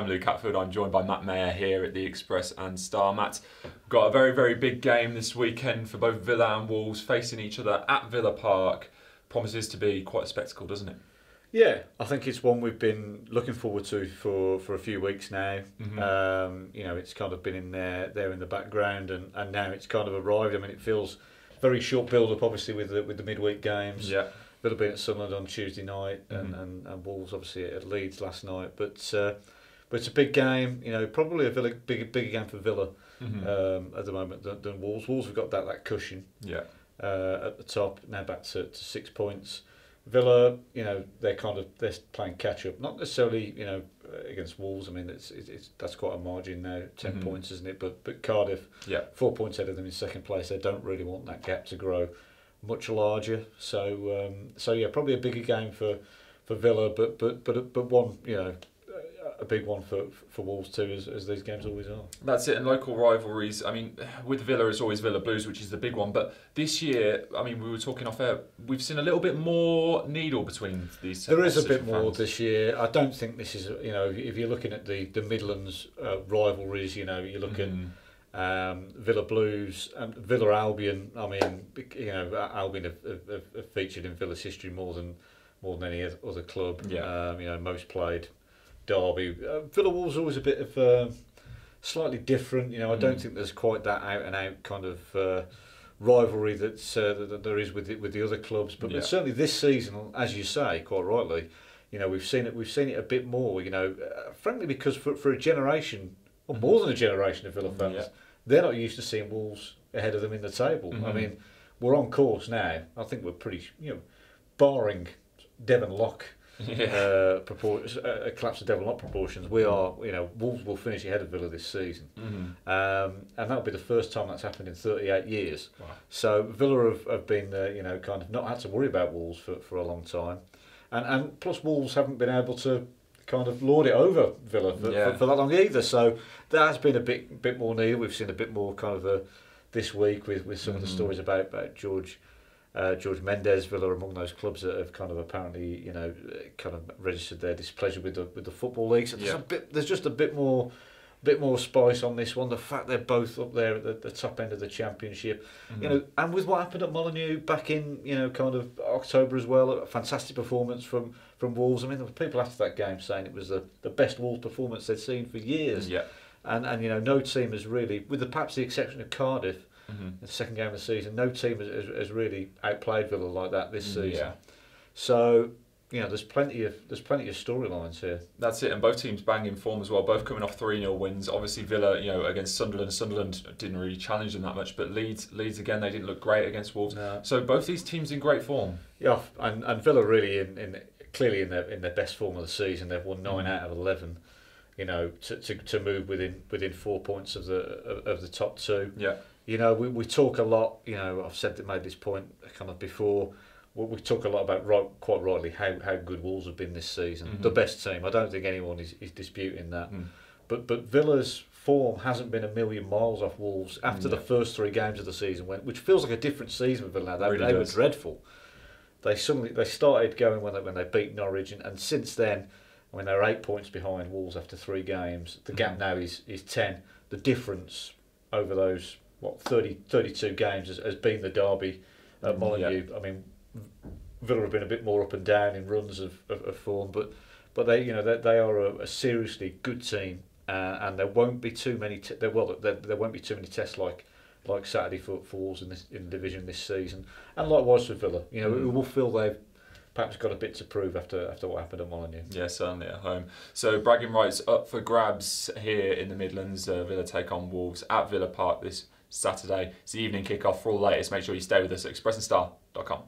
I'm Luke Hatfield. I'm joined by Matt Mayer here at the Express and Star. Matt, got a very, very big game this weekend for both Villa and Wolves facing each other at Villa Park. Promises to be quite a spectacle, doesn't it? Yeah, I think it's one we've been looking forward to for a few weeks now. It's kind of been in there in the background, and now it's kind of arrived. I mean, it feels very short build-up, obviously, with the midweek games. Yeah. Villa being at Sunderland on Tuesday night, and Wolves obviously at Leeds last night. But it's a big game. Probably a bigger game for Villa at the moment than Wolves. Wolves have got that cushion. Yeah. At the top, now back to 6 points. Villa, they're playing catch up. Not necessarily, against Wolves. I mean, that's quite a margin now, 10 points, isn't it? But Cardiff, 4 points ahead of them in second place. They don't really want that gap to grow much larger. So probably a bigger game for Villa, but one, a big one for Wolves too, as these games always are. That's it, and local rivalries. I mean, with Villa, it's always Villa Blues, which is the big one. But this year, I mean, we were talking off air, we've seen a little bit more needle between these two. There is a bit more this year. I don't think this is, if you're looking at the Midlands rivalries, you look at Villa Blues and Villa Albion. I mean, Albion have featured in Villa's history more than any other club. Yeah. Most played derby. Villa Wolves always a bit of slightly different. I don't think there's quite that out and out kind of rivalry that there is with the other clubs. But certainly this season, as you say, quite rightly, we've seen it a bit more. Frankly, because for a generation, or more than a generation of Villa fans, they're not used to seeing Wolves ahead of them in the table. I mean, we're on course now. I think we're pretty, barring Devon Lock. Collapse of Devon Lock proportions. We are, Wolves will finish ahead of Villa this season, and that'll be the first time that's happened in 38 years. Wow. So Villa have been, kind of not had to worry about Wolves for a long time, and plus Wolves haven't been able to kind of lord it over Villa for that long either. So that has been a bit more needed. We've seen a bit more kind of this week with some of the stories about George Mendes. Villa among those clubs that have kind of apparently kind of registered their displeasure with the football league. So there's just a bit more spice on this one. The fact they're both up there at the top end of the Championship, and with what happened at Molineux back in kind of October as well, a fantastic performance from Wolves. I mean, there were people after that game saying it was the best Wolves performance they'd seen for years. Yeah. And no team has really, with perhaps the exception of Cardiff. The second game of the season, no team has really outplayed Villa like that this season. Yeah. So there's plenty of storylines here. That's it, and both teams bang in form as well. Both coming off 3-0 wins. Obviously Villa, against Sunderland. Sunderland didn't really challenge them that much, but Leeds again, they didn't look great against Wolves. No. So both these teams in great form. Yeah, and Villa really clearly in their best form of the season. They've won 9 out of 11. To move within 4 points of the top two. Yeah. We talk a lot, I've made this point kind of before, we talk a lot about, quite rightly, how good Wolves have been this season. The best team. I don't think anyone is disputing that. But Villa's form hasn't been a million miles off Wolves after the first 3 games of the season, which feels like a different season for Villa now. They were dreadful. They started going when they beat Norwich, and since then, I mean, they're 8 points behind Wolves after 3 games. The gap now is 10. The difference over those 32 games has been the derby at Molineux. I mean, Villa have been a bit more up and down in runs of form, but they they are a seriously good team, and there won't be too many there won't be too many tests like Saturday for Wolves in the division this season, and likewise for Villa. We will feel they've perhaps got a bit to prove after what happened at Molineux. Yeah, certainly at home. So bragging rights up for grabs here in the Midlands. Villa take on Wolves at Villa Park this Saturday. It's the evening kickoff. For all the latest, make sure you stay with us at expressandstar.com.